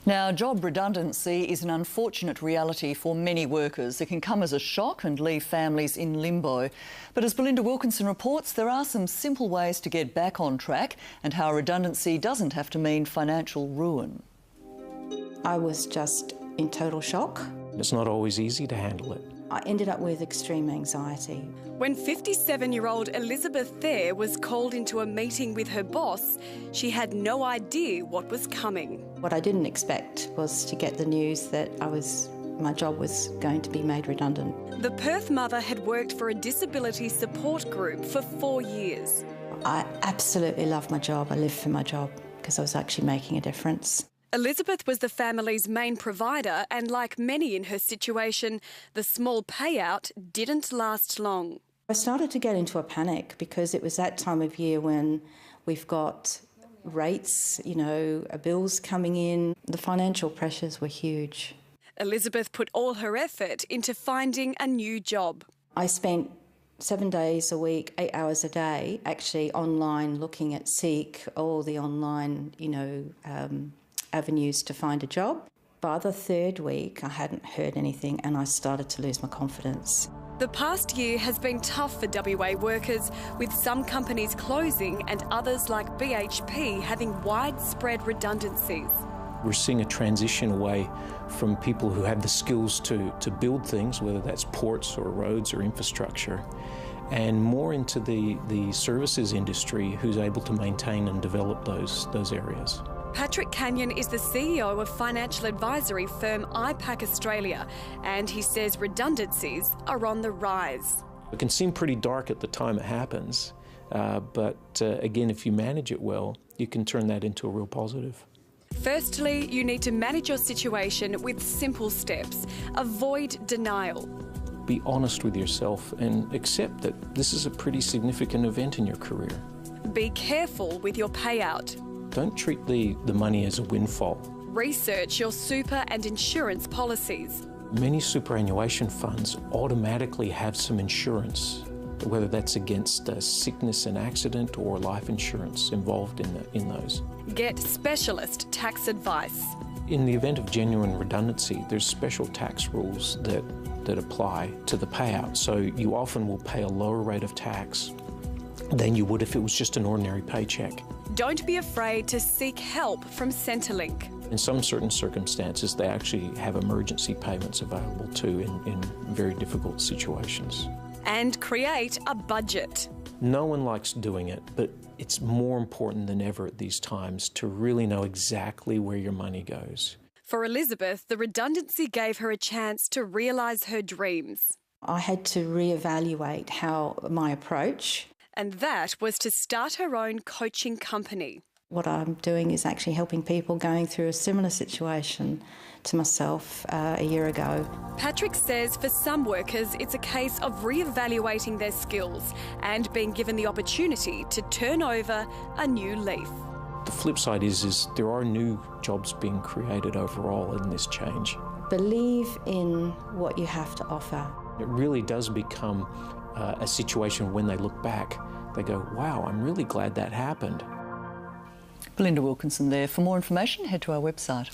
Now, job redundancy is an unfortunate reality for many workers. It can come as a shock and leave families in limbo. But as Belinda Wilkinson reports, there are some simple ways to get back on track and how redundancy doesn't have to mean financial ruin. I was just in total shock. It's not always easy to handle it. I ended up with extreme anxiety. When 57-year-old Elizabeth Thayer was called into a meeting with her boss, she had no idea what was coming. What I didn't expect was to get the news that my job was going to be made redundant. The Perth mother had worked for a disability support group for 4 years. I absolutely loved my job. I lived for my job because I was actually making a difference. Elizabeth was the family's main provider, and like many in her situation, the small payout didn't last long. I started to get into a panic because it was that time of year when we've got rates, bills coming in. The financial pressures were huge. Elizabeth put all her effort into finding a new job. I spent 7 days a week, 8 hours a day, actually online looking at Seek, all the online, avenues to find a job. By the third week, I hadn't heard anything and I started to lose my confidence. The past year has been tough for WA workers, with some companies closing and others like BHP having widespread redundancies. We're seeing a transition away from people who have the skills to build things, whether that's ports or roads or infrastructure, and more into the services industry who's able to maintain and develop those areas. Patrick Canyon is the CEO of financial advisory firm ipac Australia, and he says redundancies are on the rise. It can seem pretty dark at the time it happens, but again, if you manage it well, you can turn that into a real positive. Firstly, you need to manage your situation with simple steps. Avoid denial. Be honest with yourself and accept that this is a pretty significant event in your career. Be careful with your payout. Don't treat the money as a windfall. Research your super and insurance policies. Many superannuation funds automatically have some insurance, whether that's against sickness and accident or life insurance involved in those. Get specialist tax advice. In the event of genuine redundancy, there's special tax rules that apply to the payout. So you often will pay a lower rate of tax than you would if it was just an ordinary paycheck. Don't be afraid to seek help from Centrelink. In some certain circumstances, they actually have emergency payments available too in very difficult situations. And create a budget. No one likes doing it, but it's more important than ever at these times to really know exactly where your money goes. For Elizabeth, the redundancy gave her a chance to realise her dreams. I had to reevaluate my approach. And that was to start her own coaching company. What I'm doing is actually helping people going through a similar situation to myself a year ago. Patrick says for some workers, it's a case of re-evaluating their skills and being given the opportunity to turn over a new leaf. The flip side is there are new jobs being created overall in this change. Believe in what you have to offer. It really does become a situation when they look back, they go, wow, I'm really glad that happened. Belinda Wilkinson there. For more information, head to our website.